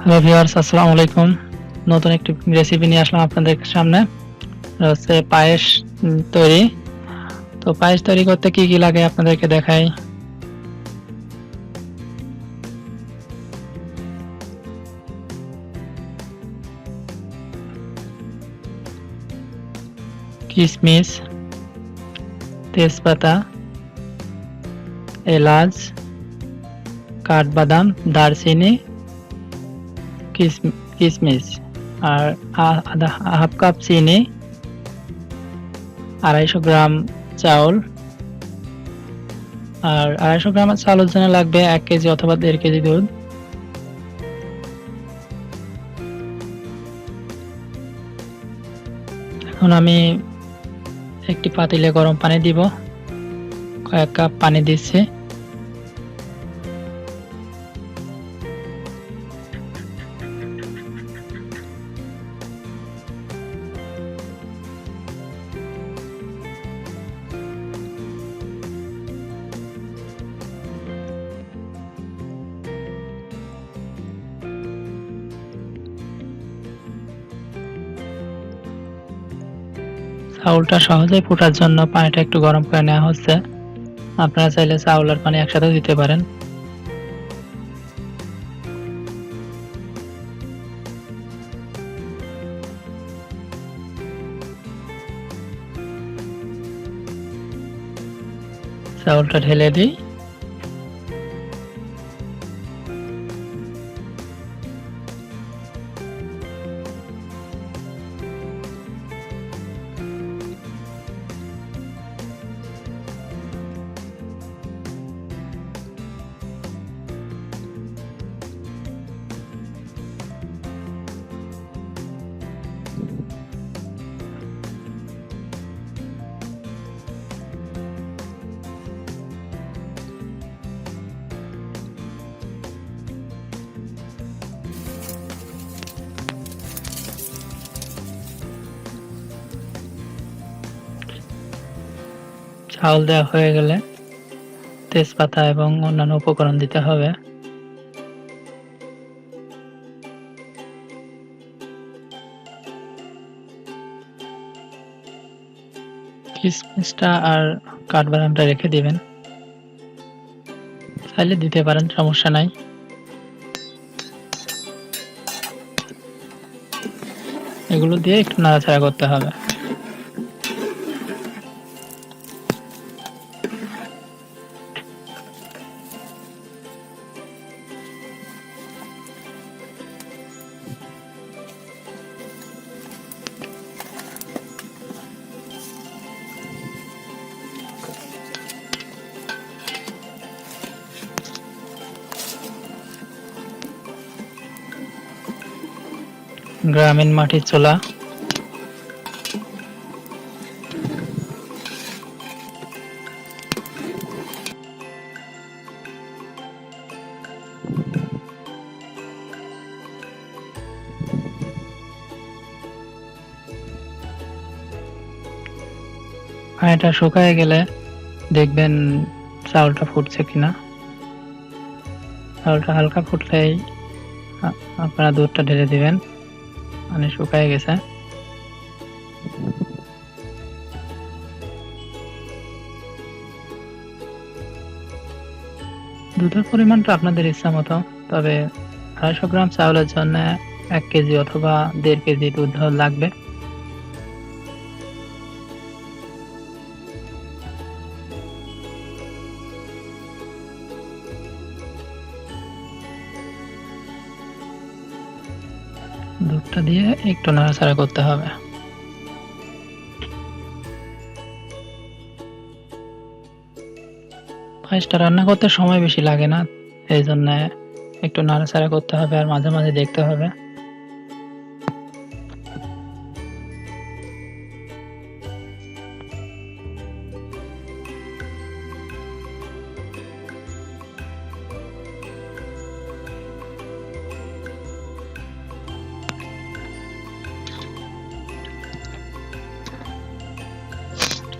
Hello viewers, আসসালামু আলাইকুম। নতুন একটি রেসিপি নিয়ে আসলাম আপনাদের সামনে। হচ্ছে পায়েস তৈরি। তো পায়েস তৈরি করতে কি কি লাগে আপনাদেরকে দেখাই। কিশমিশ, তেজপাতা, এলাচ, কাঠবাদাম, দারচিনি, কিশমিশ আর হাফ কাপ চিনি, 250 গ্রাম চাউল। আর 250 গ্রাম চাউলের জন্য লাগবে 1 কেজি অথবা 1.5 কেজি দুধ। এখন আমি একটি পাতিলে গরম পানি দিব, কয়েক কাপ পানি দিচ্ছি। চাউলটা সহজেই ফোটার জন্য পানিটা একটু গরম করে নেওয়া হচ্ছে। আপনারা চাইলে চাউল আর পানি একসাথে দিতে পারেন। চাউলটা ঢেলে দিই। চাউল দেওয়া হয়ে গেলে তেজপাতা এবং অন্যান্য উপকরণ দিতে হবে। কিশমিশটা আর কাঠবাদামটা রেখে দিবেন, চাইলে দিতে পারেন, সমস্যা নাই। এগুলো দিয়ে একটু নাড়াচাড়া করতে হবে। গ্রামীণ মাটির চুলা। পানিটা শুকায় গেলে দেখবেন চাউলটা ফুটছে কিনা। চাউলটা হালকা ফুটলেই আপনারা দুধটা ঢেলে দিবেন। মানে শুকায় গেছে। দুধের পরিমাণটা আপনাদের ইচ্ছা মতো, তবে 250 গ্রাম চাউলের জন্য 1 কেজি অথবা 1.5 কেজি দুধ লাগবে। দুধটা দিয়ে একটু নাড়াচাড়া করতে হবে। পায়েসটা রান্না করতে সময় বেশি লাগে না, এই জন্য একটু নাড়াচাড়া করতে হবে আর মাঝে মাঝে দেখতে হবে।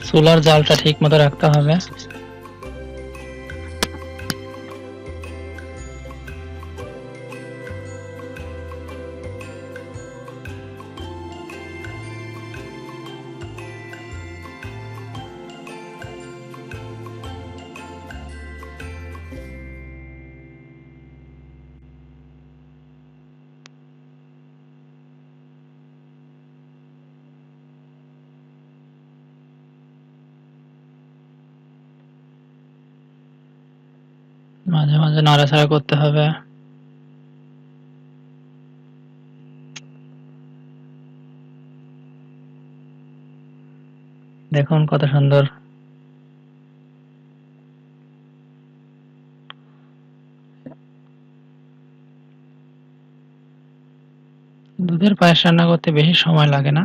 চুলার জালটা ঠিক মতো রাখতে হবে। মাঝে মাঝে নাড়াচাড়া করতে হবে। দেখুন কত সুন্দর। দুধের পায়েস রান্না করতে বেশি সময় লাগে না।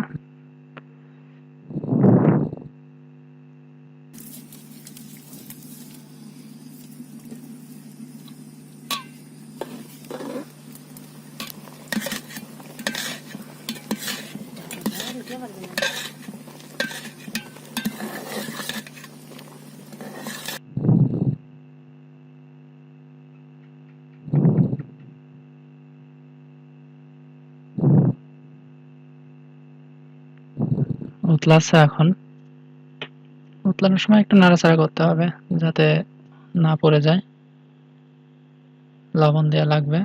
উতলাচ্ছে এখন। উতলানোর সময় একটু নাড়াচাড়া করতে হবে যাতে না পড়ে যায়। লবণ দেওয়া লাগবে।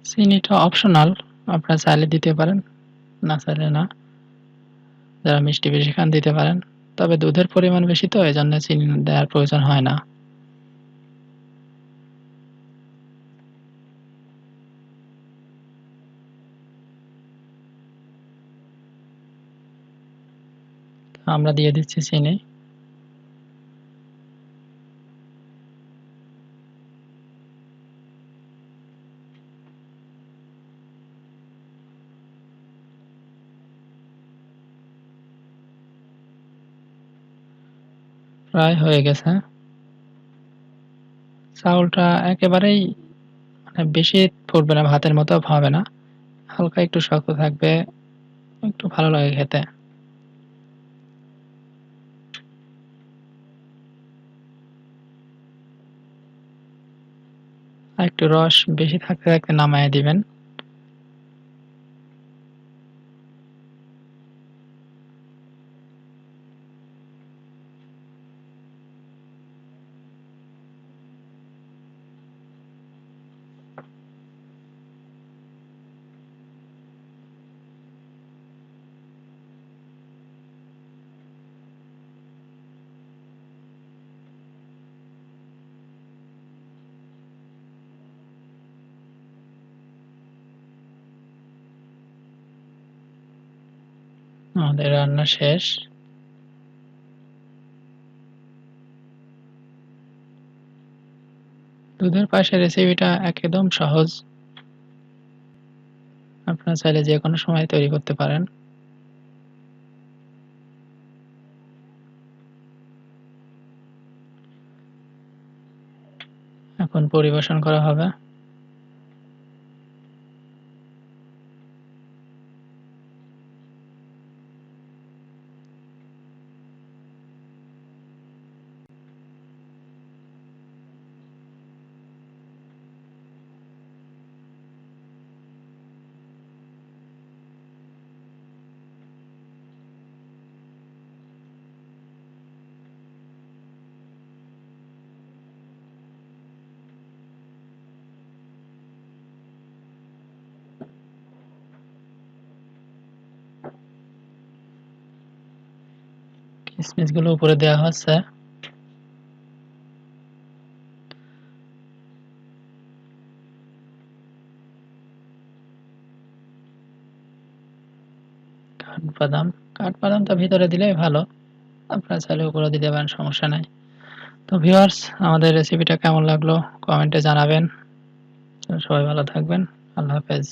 চিনিটা অপশনাল, আপনারা চাইলে দিতে পারেন, না চাইলে না। যারা মিষ্টি বেশি খান দিতে পারেন, তবে দুধের পরিমাণ বেশি তো এজন্য চিনি দেওয়ার প্রয়োজন হয় না। আমরা দিয়ে দিচ্ছি চিনি। প্রায় হয়ে গেছে। চাউলটা একেবারেই মানে বেশি ফুটবে না, ভাতের মতো হবে না, হালকা একটু শক্ত থাকবে, একটু ভালো লাগে খেতে। আর একটু রস বেশি থাকতে থাকতে নামায় দিবেন। আমাদের রান্না শেষ। দুধের পায়েসের রেসিপিটা একদম সহজ। আপনারা চাইলে যেকোনো সময় তৈরি করতে পারেন। এখন পরিবেশন করা হবে। কিশমিশগুলো উপরে দেওয়া হচ্ছে। কাঠবাদাম, কাঠবাদামটা ভিতরে দিলেই ভালো, আপনারা চাইলে উপরে দিতে পারেন, সমস্যা নাই। তো ভিউয়ার্স, আমাদের রেসিপিটা কেমন লাগলো কমেন্টে জানাবেন। সবাই ভালো থাকবেন। আল্লাহ হাফেজ।